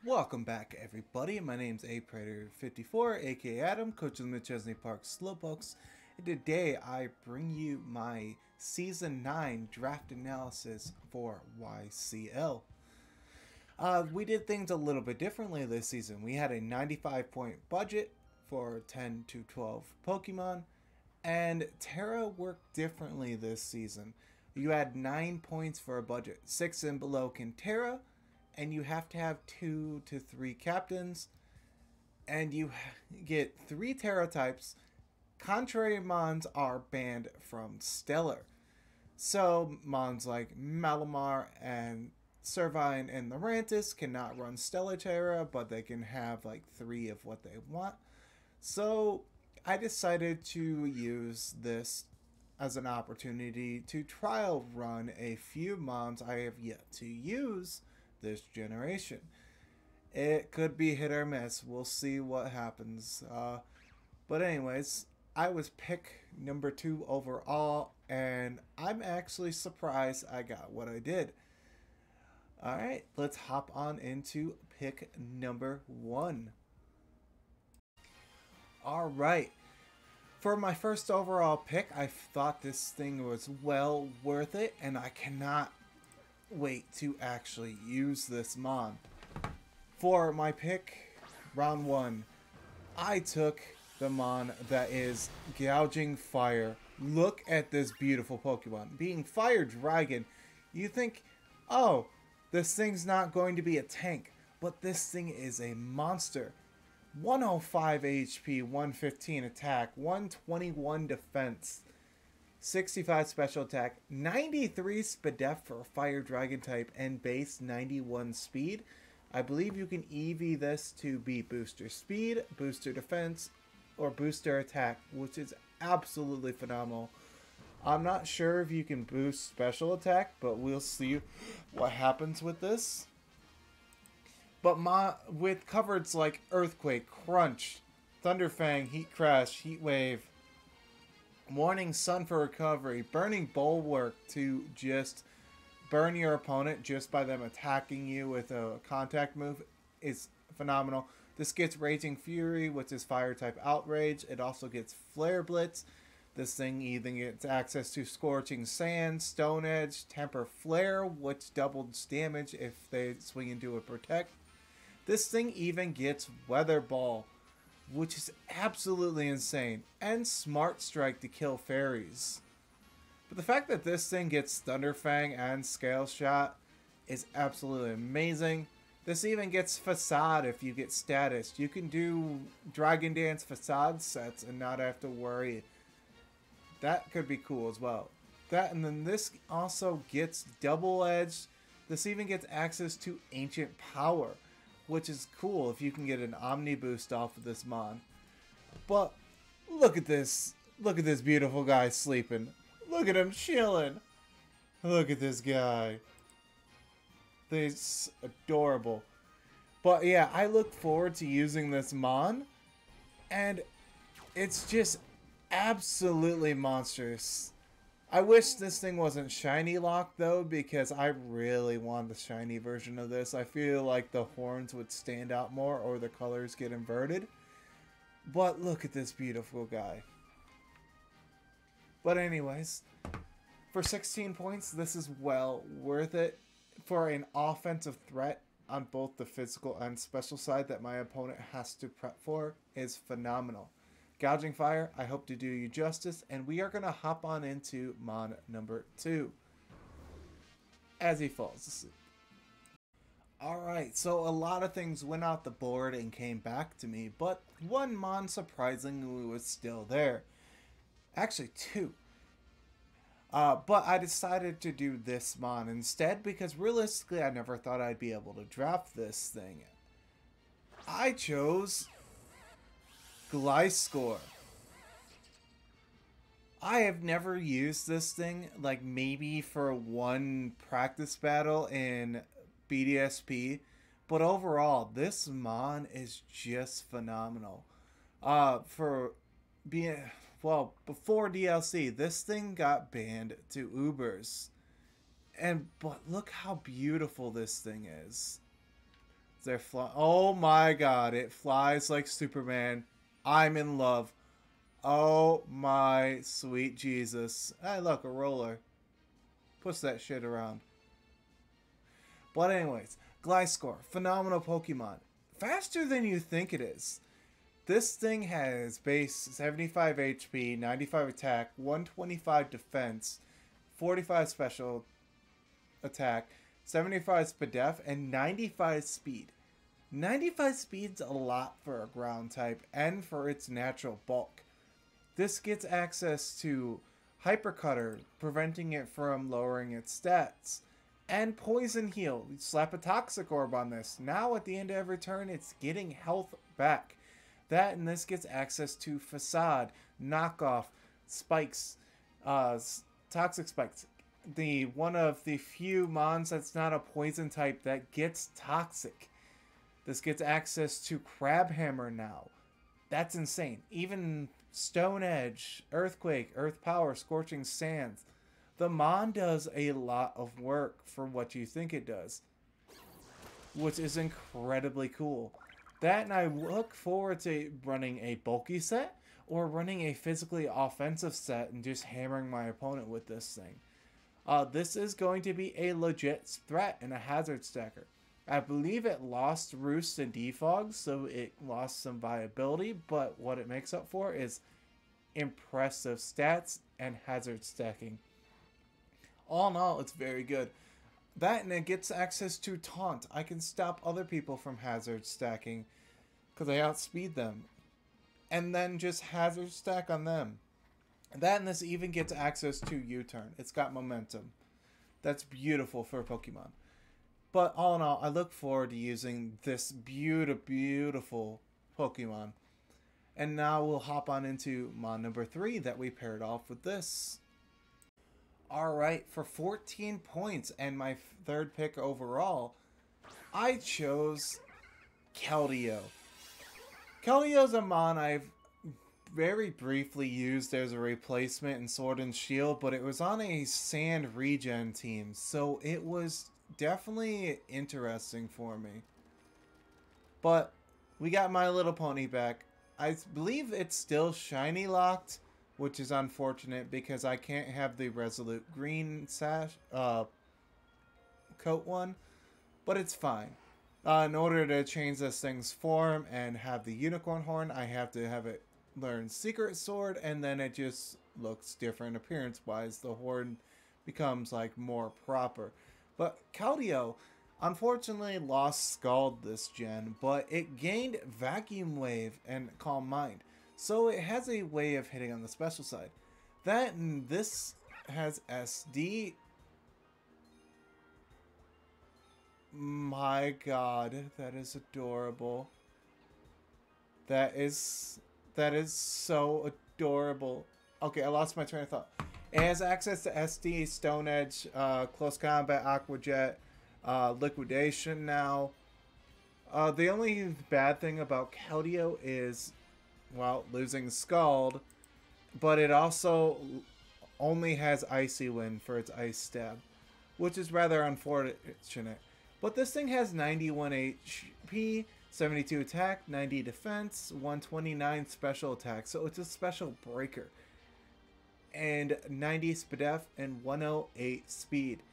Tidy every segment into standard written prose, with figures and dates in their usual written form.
Welcome back, everybody. My name's APredator54, aka Adam, coach of the Mid-Chesney Park Slowpokes, and today I bring you my Season 9 draft analysis for YCL. We did things a little bit differently this season. We had a 95-point budget for 10 to 12 Pokemon, and Terra worked differently this season. You had 9 points for a budget. 6 and below can Terra, and you have to have 2 to 3 captains, and you get 3 Terra types. Contrary Mons are banned from Stellar. So Mons like Malamar and Servine and Lurantis cannot run Stellar Terra, but they can have like 3 of what they want. So I decided to use this as an opportunity to trial run a few Mons I have yet to use this generation. It could be hit or miss. We'll see what happens. But anyways, I was pick number 2 overall, and I'm actually surprised I got what I did. Alright, let's hop on into pick number 1. Alright, for my first overall pick, I thought this thing was well worth it, and I cannot wait to actually use this Mon. For my pick, round 1, I took the Mon that is Gouging Fire. Look at this beautiful Pokemon. Being Fire Dragon, you think, oh, this thing's not going to be a tank, but this thing is a monster. 105 HP, 115 attack, 121 defense, 65 special attack, 93 SPDEF for a Fire Dragon type, and base 91 speed. I believe you can EV this to be booster speed, booster defense, or booster attack, which is absolutely phenomenal. I'm not sure if you can boost special attack, but we'll see what happens with this. But with coverage like Earthquake, Crunch, Thunderfang, Heat Crash, Heat Wave, Warning Sun for recovery, Burning Bulwark to just burn your opponent just by them attacking you with a contact move is phenomenal. This gets Raging Fury, which is fire type outrage. It also gets Flare Blitz. This thing even gets access to Scorching Sand, Stone Edge, Temper Flare, which doubles damage if they swing into a protect. This thing even gets Weather Ball, which is absolutely insane, and Smart Strike to kill fairies. But the fact that this thing gets Thunderfang and Scale Shot is absolutely amazing. This even gets Facade if you get status. You can do Dragon Dance Facade sets and not have to worry. That could be cool as well. That, and then this also gets Double Edge. This even gets access to Ancient Power, which is cool if you can get an Omni Boost off of this Mon. But look at this. Look at this beautiful guy sleeping. Look at him chilling. Look at this guy. This adorable. But yeah, I look forward to using this Mon, and it's just absolutely monstrous. I wish this thing wasn't shiny locked though, because I really want the shiny version of this. I feel like the horns would stand out more or the colors get inverted. But look at this beautiful guy. But anyways, for 16 points, this is well worth it. For an offensive threat on both the physical and special side that my opponent has to prep for is phenomenal. Gouging Fire, I hope to do you justice, and we are going to hop on into Mon number 2 as he falls asleep. Alright, so a lot of things went out the board and came back to me, but one Mon surprisingly was still there. Actually, 2. But I decided to do this Mon instead because realistically I never thought I'd be able to draft this thing. I chose Gliscor. I have never used this thing, like maybe for one practice battle in BDSP, but overall this Mon is just phenomenal. For being, well, before DLC, this thing got banned to Ubers, but look how beautiful this thing is. They're fly. Oh my god, it flies like Superman. I'm in love. Oh my sweet Jesus. Hey, look, a roller. Push that shit around. But anyways, Gliscor, phenomenal Pokemon. Faster than you think it is. This thing has base 75 HP, 95 attack, 125 defense, 45 special attack, 75 SPDF, and 95 speed. 95 speed's a lot for a ground type and for its natural bulk. This gets access to Hyper Cutter, preventing it from lowering its stats. And Poison Heal. You slap a Toxic Orb on this. Now at the end of every turn, it's getting health back. That and this gets access to Facade, Knockoff, Spikes, Toxic Spikes. One of the few mons that's not a poison type that gets toxic. This gets access to Crabhammer now. That's insane. Even Stone Edge, Earthquake, Earth Power, Scorching Sands. The Mon does a lot of work for what you think it does, which is incredibly cool. That, and I look forward to running a bulky set or running a physically offensive set and just hammering my opponent with this thing. This is going to be a legit threat and a hazard stacker. I believe it lost Roost and Defog, so it lost some viability, but what it makes up for is impressive stats and hazard stacking. All in all, it's very good. That, and it gets access to Taunt. I can stop other people from hazard stacking because I outspeed them. And then just hazard stack on them. That, and this even gets access to U-turn. It's got momentum. That's beautiful for a Pokemon. But all in all, I look forward to using this beautiful Pokemon. And now we'll hop on into Mon number 3 that we paired off with this. Alright, for 14 points and my third pick overall, I chose Keldeo. Keldeo's a Mon I've very briefly used as a replacement in Sword and Shield, but it was on a Sand regen team, so it was definitely interesting for me. But we got My Little Pony back. I believe it's still shiny locked, which is unfortunate because I can't have the Resolute Green coat one, but it's fine. In order to change this thing's form and have the unicorn horn, I have to have it learn Secret Sword, and then it just looks different appearance-wise. The horn becomes like more proper. But Keldeo, unfortunately, lost Scald this gen, but it gained Vacuum Wave and Calm Mind. So it has a way of hitting on the special side. That and this has SD. My god, that is adorable. That is so adorable. Okay, I lost my train of thought. It has access to SD, Stone Edge, Close Combat, Aqua Jet, Liquidation now. The only bad thing about Keldeo is, well, losing Scald, but it also only has Icy Wind for its Ice Stab, which is rather unfortunate. But this thing has 91 HP, 72 attack, 90 defense, 129 special attack, so it's a special breaker. And 90 SPDF and 108 speed.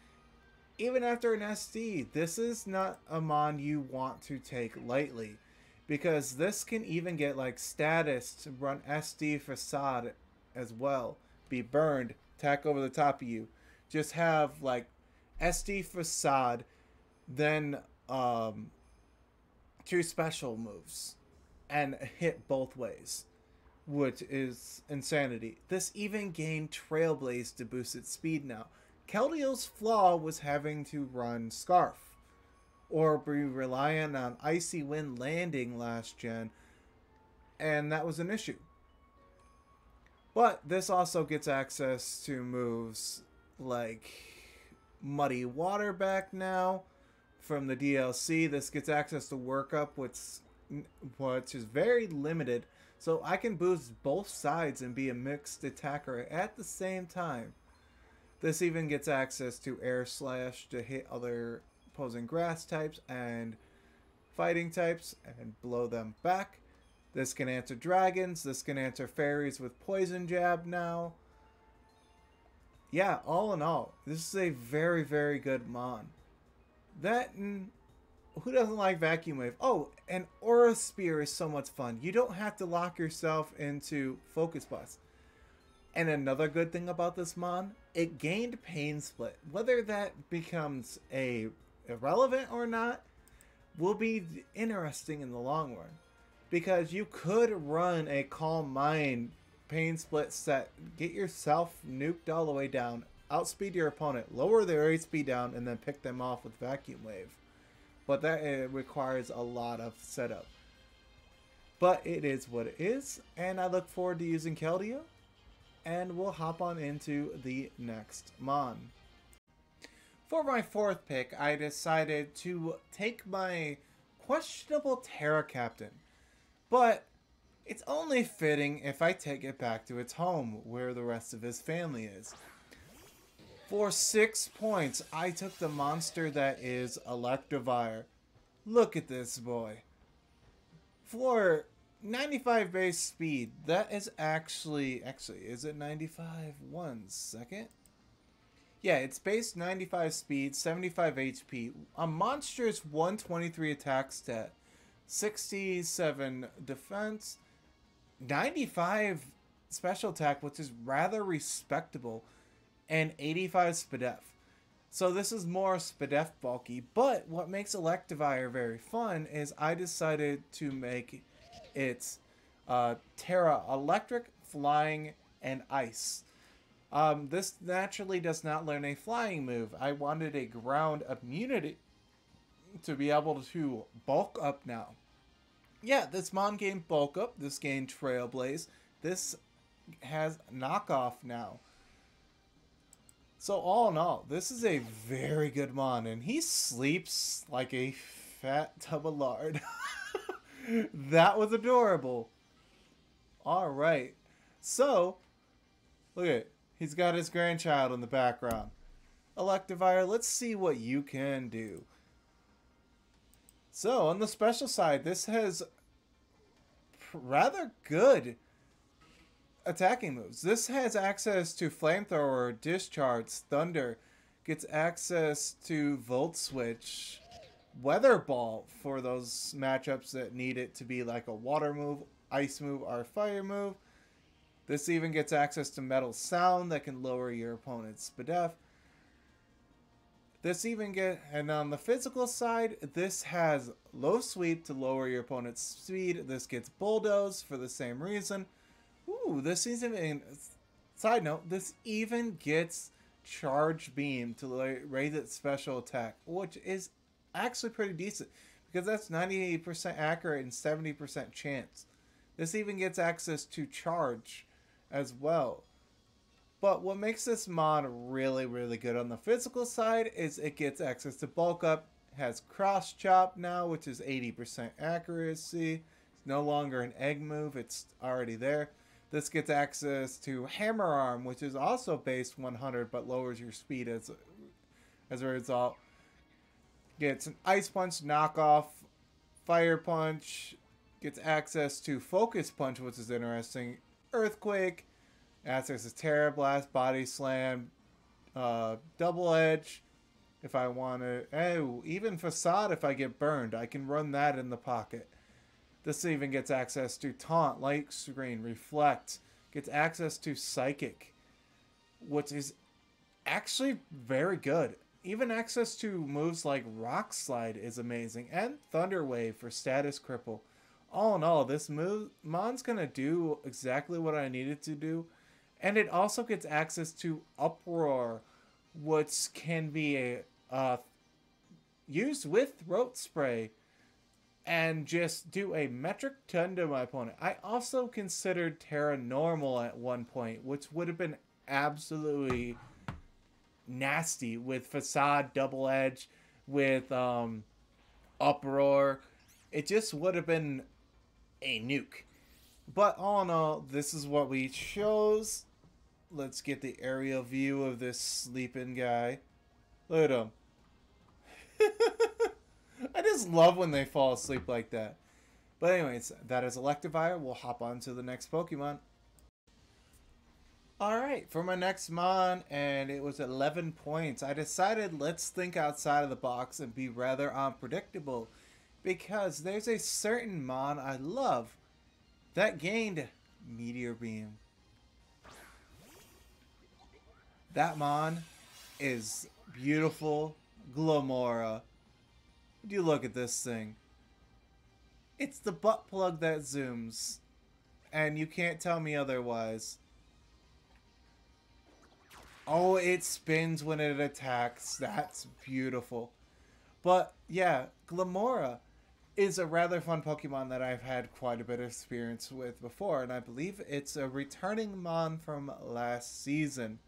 Even after an SD, this is not a Mon you want to take lightly, because this can even get like status to run SD Facade as well. Be burned, attack over the top of you. Just have like SD Facade, then 2 special moves, and hit both ways, which is insanity. This even gained Trailblaze to boost its speed now. Keldeo's flaw was having to run Scarf, or be reliant on Icy Wind landing last gen, and that was an issue. But this also gets access to moves like Muddy Water back now from the DLC. This gets access to Workup, which is very limited, so I can boost both sides and be a mixed attacker at the same time. This even gets access to Air Slash to hit other opposing grass types, and fighting types and blow them back. This can answer dragons. This can answer fairies with poison jab now. Yeah, all in all, this is a very, very good mon. That and who doesn't like Vacuum Wave? Oh, and Aura Spear is so much fun. You don't have to lock yourself into Focus Bus. And another good thing about this mon, it gained Pain Split. Whether that becomes irrelevant or not will be interesting in the long run. Because you could run a Calm Mind Pain Split set, get yourself nuked all the way down, outspeed your opponent, lower their HP down, and then pick them off with Vacuum Wave. But that requires a lot of setup. But it is what it is, and I look forward to using Keldeo. And we'll hop on into the next mon. For my fourth pick, I decided to take my questionable Terra Captain. But it's only fitting if I take it back to its home, where the rest of his family is. For 6 points, I took the monster that is Electivire. Look at this boy. For 95 base speed, that is actually, is it 95? 1 second. Yeah, it's base 95 speed, 75 HP, a monstrous 123 attack stat, 67 defense, 95 special attack, which is rather respectable, and 85 SPDEF. So this is more SPDEF bulky, but what makes Electivire very fun is I decided to make it Terra Electric, Flying, and Ice. This naturally does not learn a flying move. I wanted a ground immunity to be able to bulk up now. Yeah, this mon gained bulk up, this gained Trailblaze, this has knockoff now. So all in all, this is a very good mon, and he sleeps like a fat tub of lard. That was adorable. Alright, so, look at it. He's got his grandchild in the background. Electivire, let's see what you can do. So, on the special side, this has rather good attacking moves. This has access to Flamethrower, Discharge, Thunder, gets access to Volt Switch, Weather Ball for those matchups that need it to be like a water move, ice move, or fire move. This even gets access to Metal Sound that can lower your opponent's SPDEF. This even and on the physical side, this has low sweep to lower your opponent's speed. This gets Bulldoze for the same reason. Ooh, this even, side note, this even gets Charge Beam to raise its special attack, which is actually pretty decent because that's 98% accurate and 70% chance. This even gets access to Charge as well. But what makes this mon really, really good on the physical side is it gets access to Bulk Up, has Cross Chop now, which is 80% accuracy. It's no longer an egg move, it's already there. This gets access to Hammer Arm, which is also base 100 but lowers your speed as a result. Gets an Ice Punch knockoff, Fire Punch, gets access to Focus Punch, which is interesting, Earthquake, access to Terra Blast, Body Slam, Double Edge if I want to. Oh, even Facade if I get burned. I can run that in the pocket. This even gets access to Taunt, Light Screen, Reflect. Gets access to Psychic, which is actually very good. Even access to moves like Rock Slide is amazing. And Thunder Wave for status cripple. All in all, this mon's going to do exactly what I needed to do. And it also gets access to Uproar, which can be used with Throat Spray and just do a metric ton to my opponent. I also considered Terra Normal at one point, which would have been absolutely nasty with Facade, Double Edge, with Uproar. It just would have been a nuke. But all in all, this is what we chose. Let's get the aerial view of this sleeping guy. Look at him. I just love when they fall asleep like that. But anyways, that is Electivire. We'll hop on to the next Pokemon. Alright, for my next mon, and it was 11 points, I decided let's think outside of the box and be rather unpredictable. Because there's a certain mon I love that gained Meteor Beam. That mon is beautiful Glomora. Would you look at this thing? It's the butt plug that zooms. And you can't tell me otherwise. Oh, it spins when it attacks. That's beautiful. But yeah, Glomora is a rather fun Pokemon that I've had quite a bit of experience with before. And I believe it's a returning mon from last season.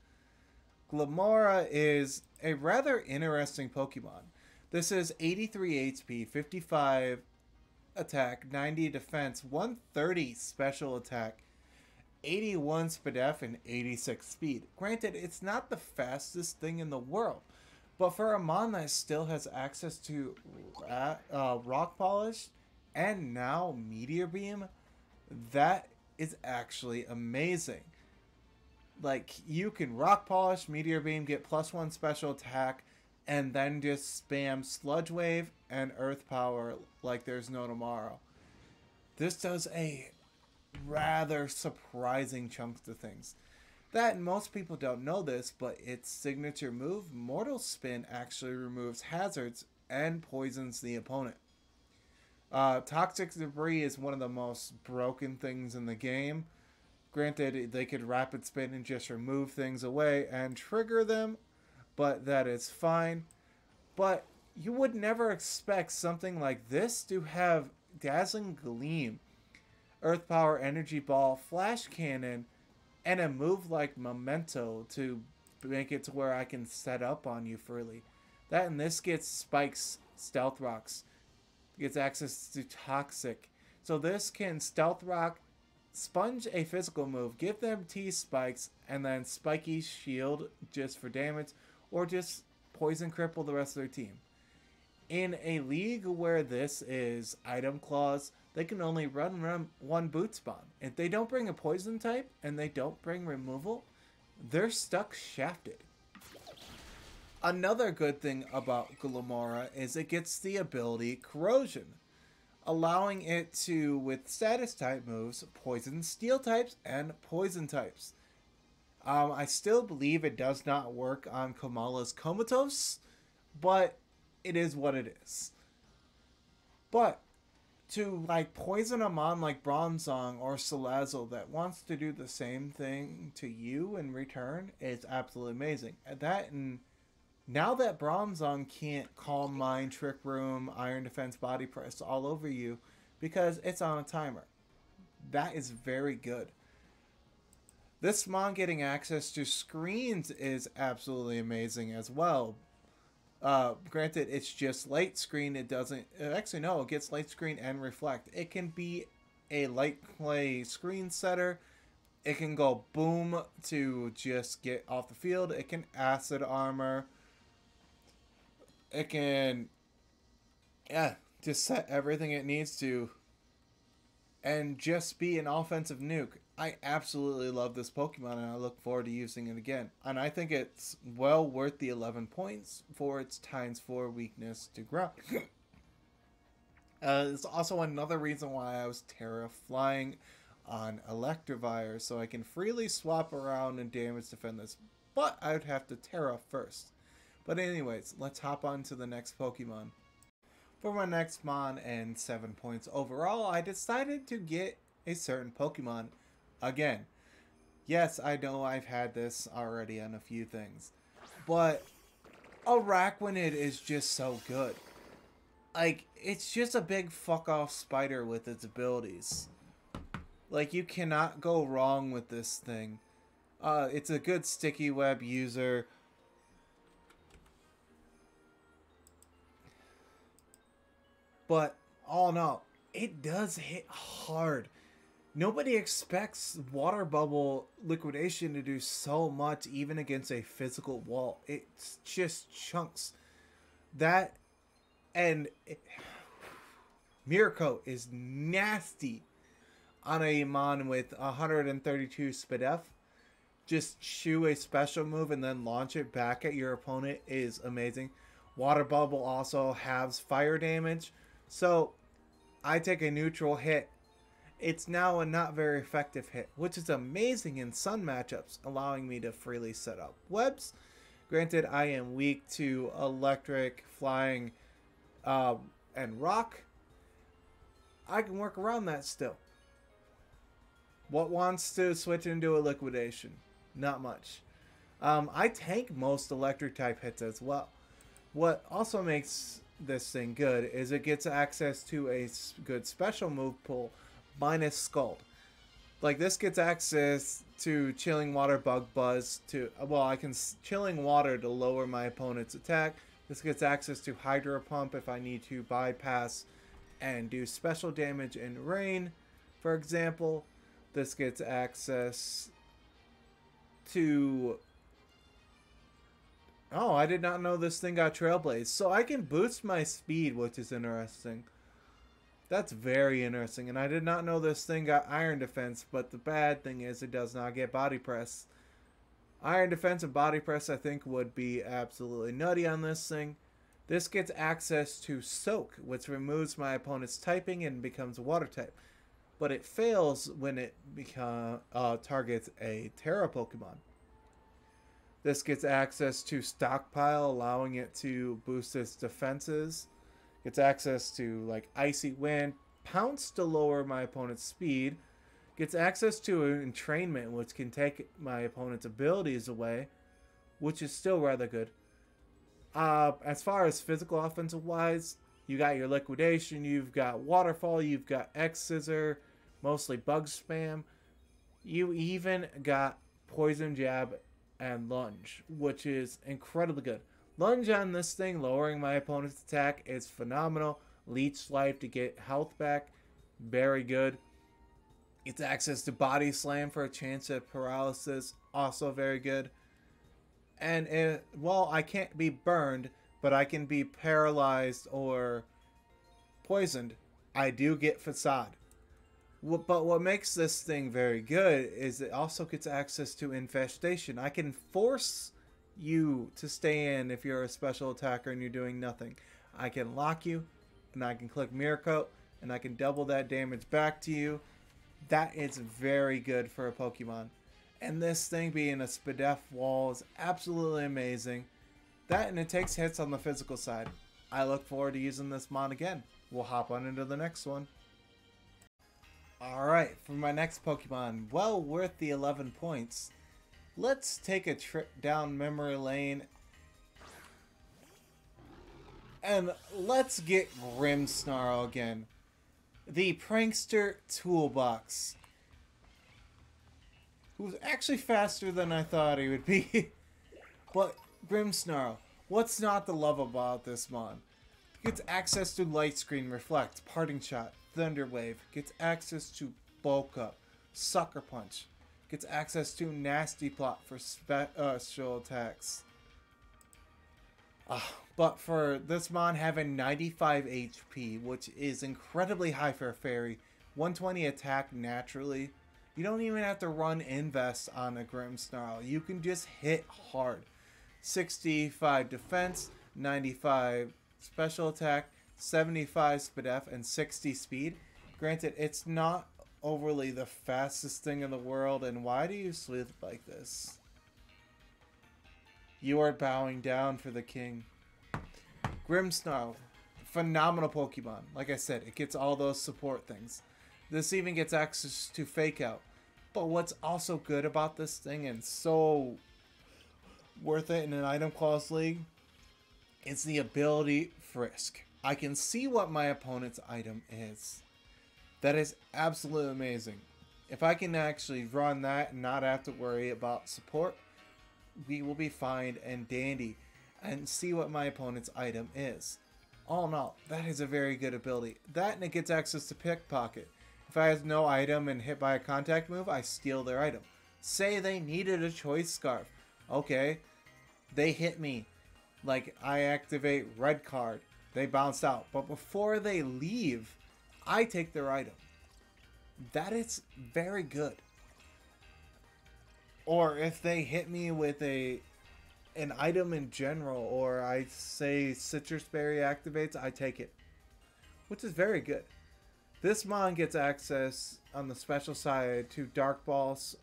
Glomora is a rather interesting Pokemon. This is 83 HP, 55 attack, 90 defense, 130 special attack, 81 SPDF, and 86 speed. Granted, it's not the fastest thing in the world, but for a mon that still has access to Rock Polish and now Meteor Beam, that is actually amazing. Like, you can Rock Polish, Meteor Beam, get +1 special attack, and then just spam Sludge Wave and Earth Power like there's no tomorrow. This does a rather surprising chunks to things. That, most people don't know this, but its signature move, Mortal Spin, actually removes hazards and poisons the opponent. Toxic Debris is one of the most broken things in the game. Granted, they could Rapid Spin and just remove things away and trigger them, but that is fine. But you would never expect something like this to have Dazzling Gleam, Earth Power, Energy Ball, Flash Cannon, and a move like Memento to make it to where I can set up on you freely. That and this gets Spikes, Stealth Rocks, gets access to Toxic. So this can Stealth Rock, Sponge a physical move, give them T-Spikes, and then Spiky Shield just for damage, or just Poison Cripple the rest of their team. In a league where this is Item Clause, they can only run one Boot Spawn. If they don't bring a Poison type, and they don't bring removal, they're stuck shafted. Another good thing about Glomora is it gets the ability Corrosion, allowing it to, with status type moves, poison steel types and poison types. I still believe it does not work on Komala's Comatose, but it is what it is. But to like poison a mon like Bronzong or Salazzle that wants to do the same thing to you in return is absolutely amazing. That, and now that Bronzong can't Calm Mind, Trick Room, Iron Defense, Body Press all over you because it's on a timer. That is very good. This mon getting access to screens is absolutely amazing as well. Granted, it's just light screen. It doesn't... Actually, no, it gets light screen and reflect. It can be a light play screen setter. It can go boom to just get off the field. It can acid armor. It can... yeah, just set everything it needs to. And just be an offensive nuke. I absolutely love this Pokemon, and I look forward to using it again. And I think it's well worth the 11 points for its ×4 weakness to ground. It's also another reason why I was Terra flying on Electivire, so I can freely swap around and damage defend this. But I would have to Terra first. But anyways, let's hop on to the next Pokemon. For my next mon and 7 points overall, I decided to get a certain Pokemon. Again, yes, I know I've had this already on a few things, but Araquanid is just so good. Like, it's just a big fuck-off spider with its abilities. Like, you cannot go wrong with this thing. It's a good sticky web user. But, all in all, it does hit hard. Nobody expects Water Bubble Liquidation to do so much even against a physical wall. It's just chunks. That, and Mirror Coat is nasty on a Mon with 132 SPDF. Just chew a special move and then launch it back at your opponent is amazing. Water Bubble also halves fire damage. So I take a neutral hit. It's now a not very effective hit, which is amazing in sun matchups, allowing me to freely set up webs. Granted, I am weak to electric, flying, and rock. I can work around that still. What wants to switch into a liquidation? Not much. I tank most electric type hits as well. What also makes this thing good is it gets access to a good special move pool minus Scald. Like this gets access to Chilling Water, Bug Buzz to, well, I can Chilling Water to lower my opponent's attack. This gets access to Hydro Pump if I need to bypass and do special damage in rain, for example. This gets access to... Oh, I did not know this thing got Trailblaze. So I can boost my speed, which is interesting. That's very interesting. And I did not know this thing got Iron Defense, but the bad thing is it does not get Body Press. Iron Defense and Body Press, I think, would be absolutely nutty on this thing. This gets access to Soak, which removes my opponent's typing and becomes a water type. But it fails when it targets a Terra Pokemon. This gets access to Stockpile, allowing it to boost its defenses. Gets access to like Icy Wind, Pounce to lower my opponent's speed. Gets access to Entrainment, which can take my opponent's abilities away, which is still rather good. As far as physical offensive wise, you got your Liquidation, you've got Waterfall, you've got X-Scissor, mostly Bug Spam. You even got Poison Jab and Lunge, which is incredibly good. Lunge on this thing, lowering my opponent's attack, is phenomenal. Leech Life to get health back, very good. It's access to Body Slam for a chance at paralysis, also very good. And well, I can't be burned, but I can be paralyzed or poisoned. I do get Facade. But what makes this thing very good is it also gets access to Infestation. I can force you to stay in if you're a special attacker and you're doing nothing. I can lock you, and I can click Mirror Coat, and I can double that damage back to you. That is very good for a Pokemon. And this thing being a SPDF wall is absolutely amazing. That, and it takes hits on the physical side. I look forward to using this mod again. We'll hop on into the next one. Alright, for my next Pokemon, well worth the 11 points. Let's take a trip down memory lane. And let's get Grimmsnarl again. The Prankster Toolbox. Who's actually faster than I thought he would be. But Grimmsnarl, what's not to love about this mon? Gets access to Light Screen, Reflect, Parting Shot, Thunder Wave. Gets access to Bulk Up, Sucker Punch. Gets access to Nasty Plot for special attacks. But for this mon having 95 HP, which is incredibly high for a fairy, 120 attack naturally, you don't even have to run Invest on a Grimmsnarl. You can just hit hard. 65 defense, 95 special attack, 75 SPDF, and 60 speed. Granted, it's not overly the fastest thing in the world, and why do you sleuth like this? You are bowing down for the king. Grimmsnarl, phenomenal Pokemon. Like I said, it gets all those support things. This even gets access to Fake Out. But what's also good about this thing, and so worth it in an item clause league, is the ability Frisk. I can see what my opponent's item is. That is absolutely amazing. If I can actually run that and not have to worry about support, we will be fine and dandy and see what my opponent's item is. All in all, that is a very good ability. That, and it gets access to Pickpocket. If I have no item and hit by a contact move, I steal their item. Say they needed a Choice Scarf. Okay, they hit me. Like, I activate Red Card. They bounced out. But before they leave, I take their item. That is very good. Or if they hit me with an item in general, or I say Citrus Berry activates, I take it. Which is very good. This mon gets access on the special side to Dark Balls,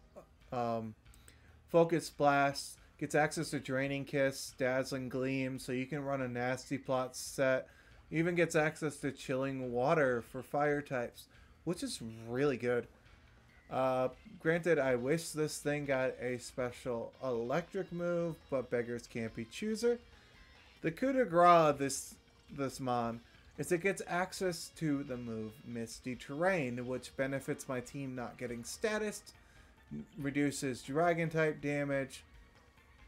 Focus Blast, gets access to Draining Kiss, Dazzling Gleam, so you can run a Nasty Plot set. Even gets access to Chilling Water for fire types, which is really good. Granted, I wish this thing got a special electric move, but beggars can't be chooser. The coup de grace this mon is it gets access to the move Misty Terrain, which benefits my team not getting statused, reduces dragon type damage.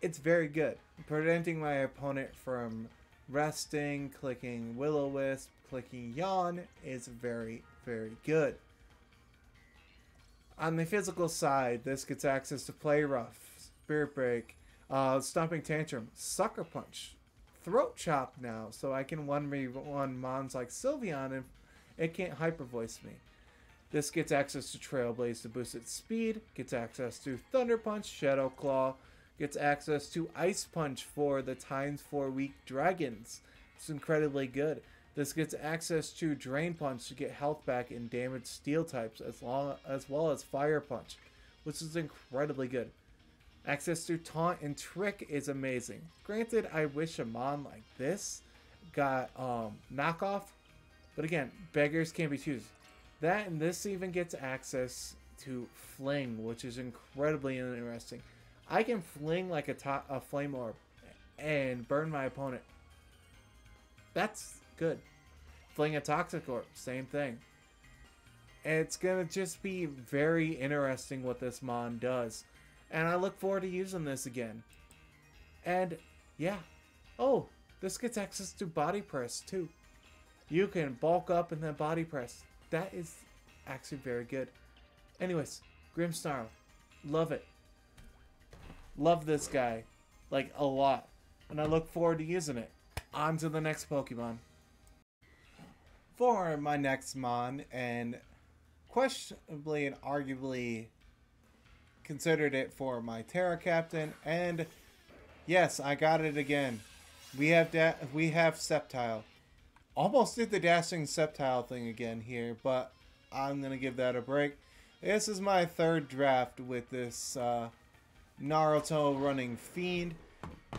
It's very good, preventing my opponent from resting. Clicking Will-O-Wisp, clicking Yawn is very, very good. On the physical side, this gets access to Play Rough, Spirit Break, Stomping Tantrum, Sucker Punch, Throat Chop now, so I can 1v1 mons like Sylveon and it can't Hyper Voice me. This gets access to Trailblaze to boost its speed, gets access to Thunder Punch, Shadow Claw, gets access to Ice Punch for the ×4 weak dragons. It's incredibly good. This gets access to Drain Punch to get health back in damaged steel types, as well as Fire Punch, which is incredibly good. Access to Taunt and Trick is amazing. Granted, I wish a mon like this got knockoff, but again, beggars can't be choosers. That and this even gets access to Fling, which is incredibly interesting. I can fling like a flame orb and burn my opponent. That's good. Fling a Toxic Orb, same thing. And it's going to just be very interesting what this mon does. And I look forward to using this again. And, yeah. Oh, this gets access to Body Press, too. You can bulk up and then Body Press. That is actually very good. Anyways, Grimmsnarl. Love it. Love this guy. Like, a lot. And I look forward to using it. On to the next Pokemon. For my next mon, and questionably and arguably considered it for my Terra Captain, and yes, I got it again. We have Sceptile. Almost did the Dashing Sceptile thing again here, but I'm gonna give that a break. This is my third draft with this Naruto running Fiend,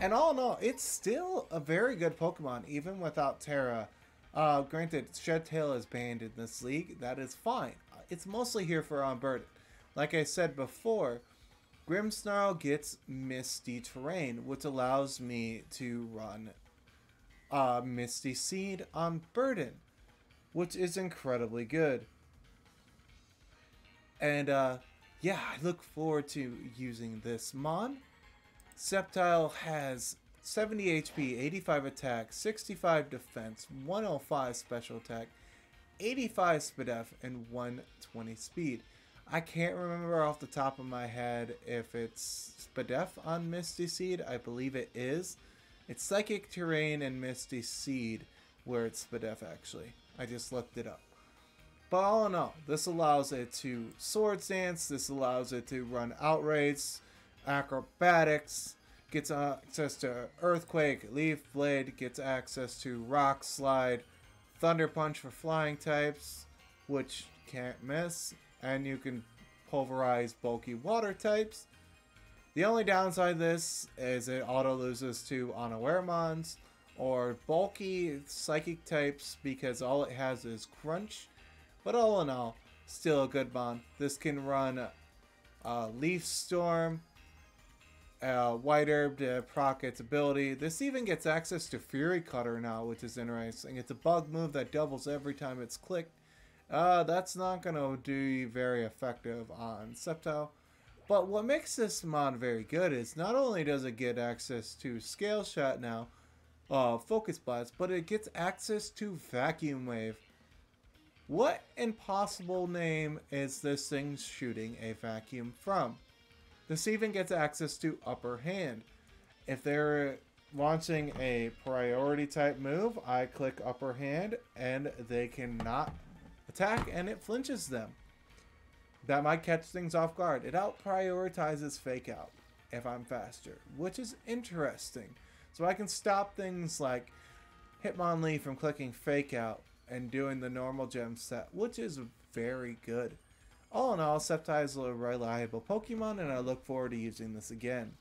and all in all, it's still a very good Pokemon even without Terra. Granted, Shedtail is banned in this league. That is fine. It's mostly here for Unburdened. Like I said before, Grimmsnarl gets Misty Terrain, which allows me to run Misty Seed on Burden, which is incredibly good. And yeah, I look forward to using this mon. Sceptile has 70 HP, 85 attack, 65 defense, 105 special attack, 85 SPDF, and 120 speed. I can't remember off the top of my head if it's SPDF on Misty Seed. I believe it is. It's Psychic Terrain and Misty Seed where it's SPDF actually. I just looked it up. But all in all, this allows it to Swords Dance, this allows it to run Outrage, Acrobatics, gets access to Earthquake, Leaf Blade, gets access to Rock Slide, Thunder Punch for flying types, which can't miss, and you can pulverize bulky water types. The only downside of this is it auto loses to unaware mons or bulky psychic types because all it has is Crunch. But all in all, still a good mon. This can run Leaf Storm, White Herb to proc its ability. This even gets access to Fury Cutter now, which is interesting. It's a bug move that doubles every time it's clicked. That's not going to be very effective on Sceptile. But what makes this mon very good is not only does it get access to Scale Shot now, Focus Blast, but it gets access to Vacuum Wave. What impossible name is this thing shooting a vacuum from? This even gets access to Upper Hand. If they're launching a priority type move, I click Upper Hand and they cannot attack and it flinches them. That might catch things off guard. It out-prioritizes Fake Out if I'm faster, which is interesting. So I can stop things like Hitmonlee from clicking Fake Out and doing the normal gem set, which is very good. All in all, Sceptile is a reliable Pokemon, and I look forward to using this again.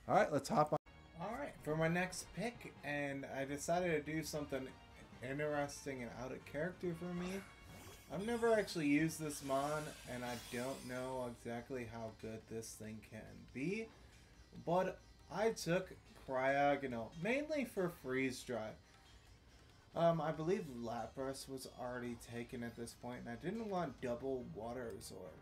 Alright, let's hop on. Alright, for my next pick, and I decided to do something interesting and out of character for me. I've never actually used this Mon, and I don't know exactly how good this thing can be, but I took Cryogonal, mainly for Freeze Dry. I believe Lapras was already taken at this point, and I didn't want double Water Absorb.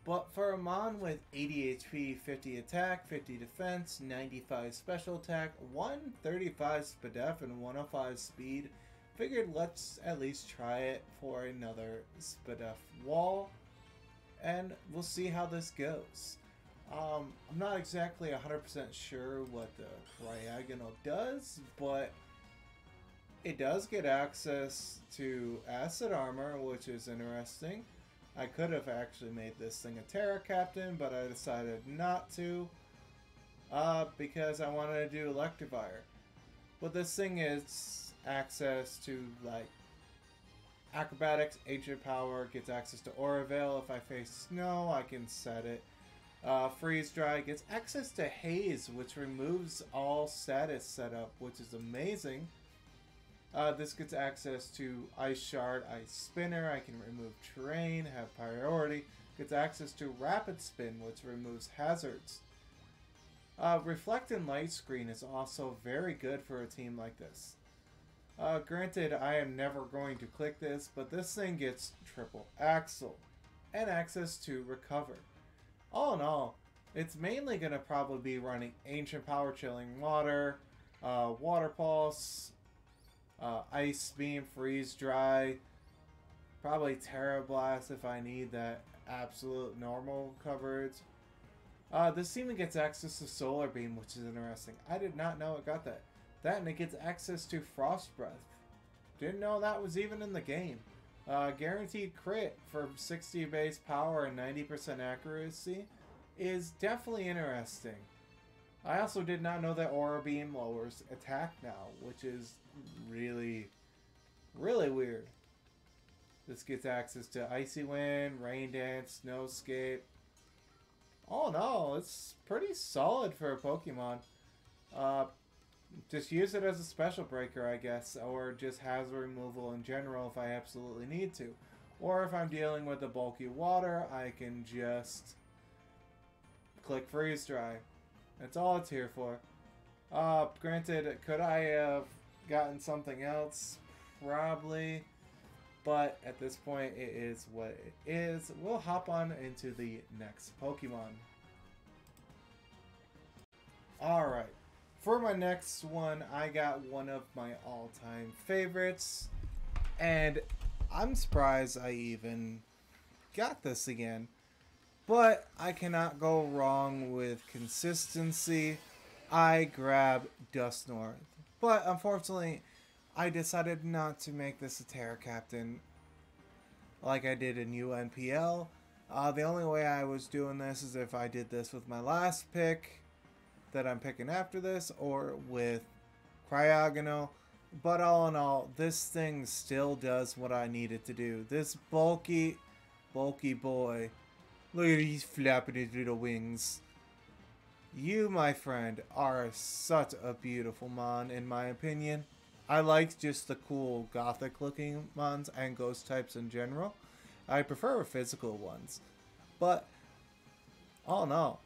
But for a Mon with 80 HP, 50 attack, 50 defense, 95 special attack, 135 SPDF, and 105 speed, figured let's at least try it for another SPDF wall, and we'll see how this goes. I'm not exactly 100% sure what the Cryogonal does, but it does get access to Acid Armor, which is interesting. I could have actually made this thing a Terra Captain, but I decided not to, because I wanted to do Electivire. But this thing is access to, like, Acrobatics, Ancient Power, gets access to Aura Veil. If I face Snow, I can set it. Freeze Dry gets access to Haze, which removes all status setup, which is amazing. This gets access to Ice Shard, Ice Spinner. I can remove terrain, have priority. Gets access to Rapid Spin, which removes hazards. Reflect and Light Screen is also very good for a team like this. Granted, I am never going to click this, but this thing gets Triple Axle and access to Recover. All in all, it's mainly going to probably be running Ancient Power, Chilling Water, Water Pulse, Ice Beam, Freeze Dry, probably Terra Blast if I need that absolute normal coverage. This even gets access to Solar Beam, which is interesting. I did not know it got that. That, and it gets access to Frost Breath. Didn't know that was even in the game. Guaranteed crit for 60 base power and 90% accuracy is definitely interesting. I also did not know that Aura Beam lowers attack now, which is really, really weird. This gets access to Icy Wind, Rain Dance, Snowscape. All in all, it's pretty solid for a Pokemon. Just use it as a special breaker, I guess, or just hazard removal in general if I absolutely need to. Or if I'm dealing with a bulky water, I can just click Freeze Dry. That's all it's here for. Granted, could I have gotten something else? Probably. But at this point, it is what it is. We'll hop on into the next Pokemon. Alright. For my next one, I got one of my all-time favorites. And I'm surprised I even got this again. But I cannot go wrong with consistency. I grab Dusknoir. But unfortunately, I decided not to make this a Terra Captain like I did in UNPL. The only way I was doing this is if I did this with my last pick that I'm picking after this, or with Cryogonal. But all in all, this thing still does what I need it to do. This bulky boy. Look at he's flapping his little wings. You, my friend, are such a beautiful mon, in my opinion. I like just the cool gothic looking mons and ghost types in general. I prefer physical ones. But all in all,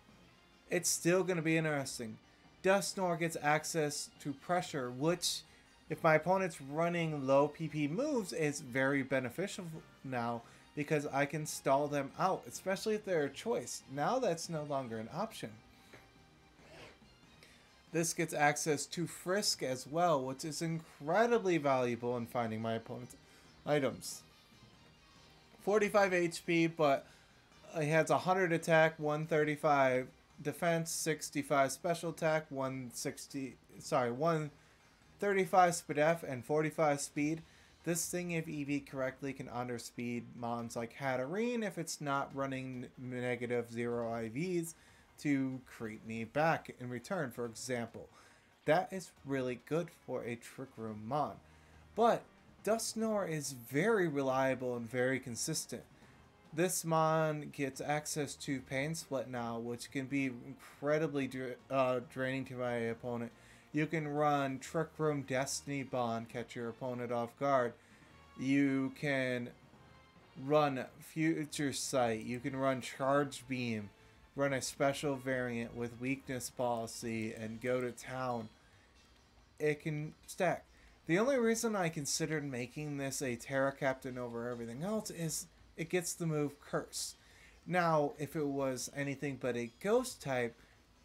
it's still going to be interesting. Dusknoir gets access to pressure, which, if my opponent's running low PP moves, is very beneficial now because I can stall them out, especially if they're a choice. Now that's no longer an option. This gets access to Frisk as well, which is incredibly valuable in finding my opponent's items. 45 HP, but it has 100 attack, 135 defense, 65 special attack, 135 SPDF, and 45 speed. This thing, if EV correctly, can underspeed mons like Hatterene if it's not running negative 0 IVs to creep me back in return, for example. That is really good for a Trick Room mon. But Dusknoir is very reliable and very consistent. This mon gets access to Pain Split now, which can be incredibly draining to my opponent. You can run Trick Room Destiny Bond, catch your opponent off guard. You can run Future Sight. You can run Charge Beam, run a special variant with Weakness Policy, and go to town. It can stack. The only reason I considered making this a Terra Captain over everything else is it gets the move Curse. Now, if it was anything but a Ghost type,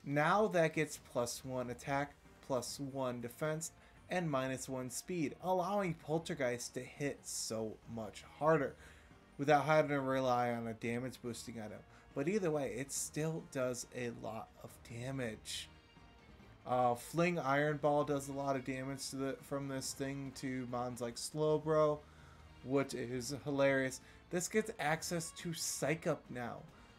now that gets +1 attack, +1 defense, and -1 speed, allowing Poltergeist to hit so much harder without having to rely on a damage boosting item. But either way, it still does a lot of damage. Fling Iron Ball does a lot of damage from this thing to mons like Slowbro, which is hilarious. This gets access to Psych Up now,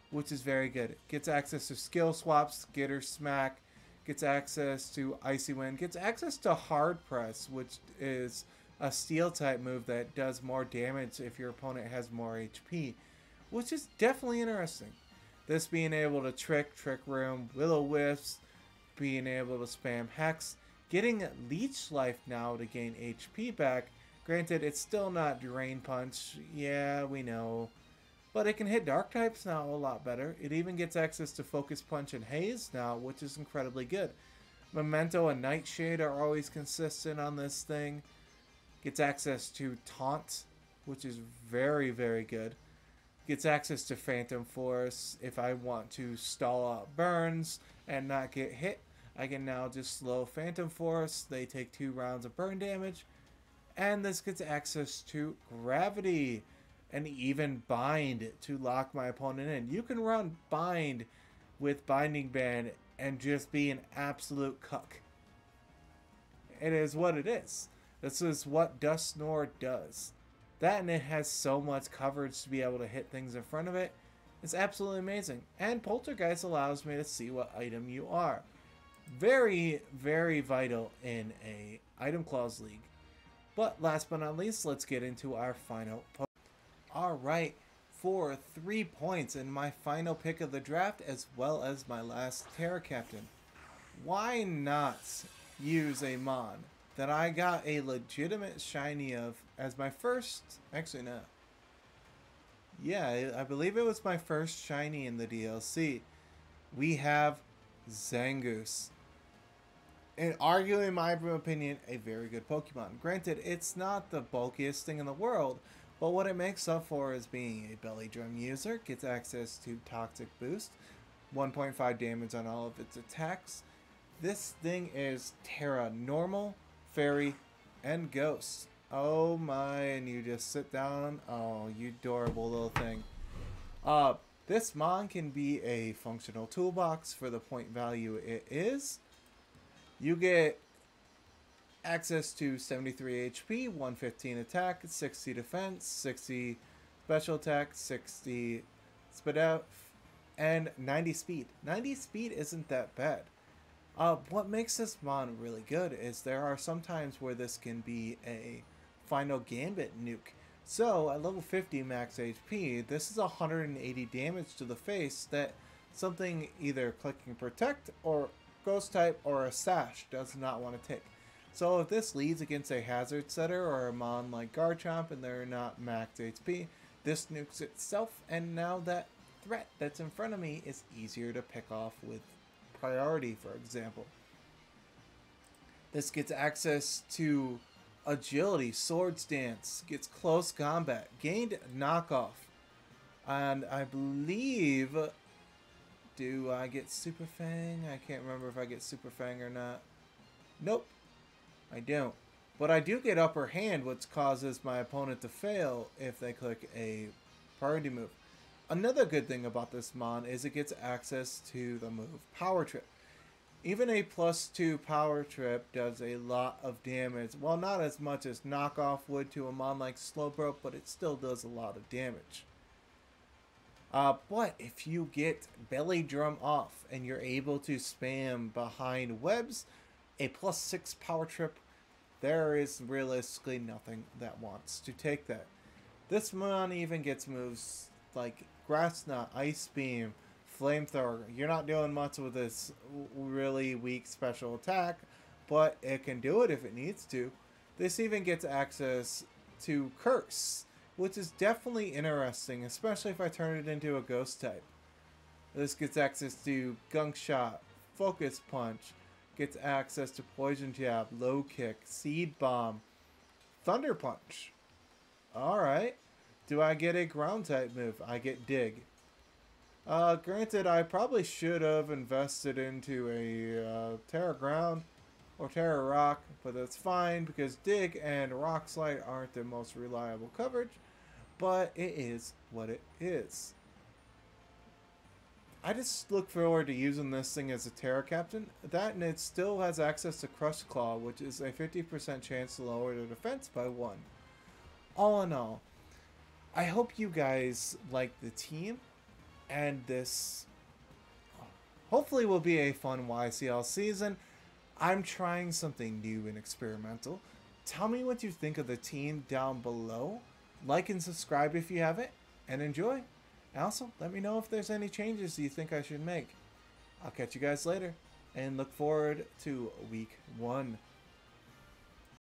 which is very good. It gets access to skill swaps, Skitter Smack, gets access to Icy Wind, gets access to Hard Press, which is a steel type move that does more damage if your opponent has more HP, which is definitely interesting. This being able to Trick Room, Will-O-Wisps, being able to spam Hex, getting Leech Life now to gain HP back. Granted, it's still not Drain Punch, yeah, we know, but it can hit Dark types now a lot better. It even gets access to Focus Punch and Haze now, which is incredibly good. Memento and Nightshade are always consistent on this thing. Gets access to Taunt, which is very, very good. Gets access to Phantom Force. If I want to stall out burns and not get hit, I can now just slow Phantom Force. They take 2 rounds of burn damage. And this gets access to Gravity and even Bind to lock my opponent in. You can run Bind with Binding Band and just be an absolute cuck. It is what it is. This is what Dusknoir does. That, and it has so much coverage to be able to hit things in front of it. It's absolutely amazing. And Poltergeist allows me to see what item you are. Very, very vital in a item clause league. But last but not least, let's get into our final Pokemon. Alright, for 3 points in my final pick of the draft, as well as my last Terra Captain. Why not use a Mon that I got a legitimate shiny of as my first, actually no. Yeah, I believe it was my first shiny in the DLC. We have Zangoose. And arguably, in my opinion, a very good Pokemon. Granted, it's not the bulkiest thing in the world, but what it makes up for is being a Belly Drum user, gets access to Toxic Boost, 1.5 damage on all of its attacks. This thing is Terra Normal, Fairy, and Ghost. Oh my, and you just sit down. Oh, you adorable little thing. This Mon can be a functional toolbox for the point value it is. You get access to 73 HP, 115 attack, 60 defense, 60 special attack, 60 spit out, and 90 speed. 90 speed isn't that bad. What makes this Mon really good is there are some times where this can be a final Gambit nuke. So at level 50 max HP, this is 180 damage to the face that something either clicking protect or Ghost type or a Sash does not want to take. So if this leads against a Hazard Setter or a Mon like Garchomp and they're not max HP, this nukes itself, and now that threat that's in front of me is easier to pick off with priority, for example. This gets access to Agility, Sword Stance, gets Close Combat, gained Knockoff, and I believe... Do I get Super Fang? I can't remember if I get Super Fang or not. Nope, I don't. But I do get Upper Hand, which causes my opponent to fail if they click a priority move. Another good thing about this Mon is it gets access to the move Power Trip. Even a +2 power trip does a lot of damage. Well, not as much as knockoff would to a mon like Slowbro, but it still does a lot of damage. But if you get Belly Drum off and you're able to spam behind webs, a +6 power trip, there is realistically nothing that wants to take that. This mon even gets moves like Grass Knot, Ice Beam, Flamethrower. You're not doing much with this really weak special attack, but it can do it if it needs to. This even gets access to Curse, which is definitely interesting, especially if I turn it into a ghost type. This gets access to Gunk Shot, Focus Punch, gets access to Poison Jab, Low Kick, Seed Bomb, Thunder Punch. Alright. Do I get a ground type move? I get Dig. Granted, I probably should have invested into a Terra Ground or Terra Rock, but that's fine because Dig and Rock Slide aren't the most reliable coverage, but it is what it is. I just look forward to using this thing as a Terra Captain. That, and it still has access to Crush Claw, which is a 50% chance to lower the defense by 1. All in all, I hope you guys like the team, and this hopefully will be a fun YCL season. I'm trying something new and experimental. Tell me what you think of the team down below. Like and subscribe if you haven't, and enjoy. Also, let me know if there's any changes you think I should make. I'll catch you guys later, and look forward to week 1.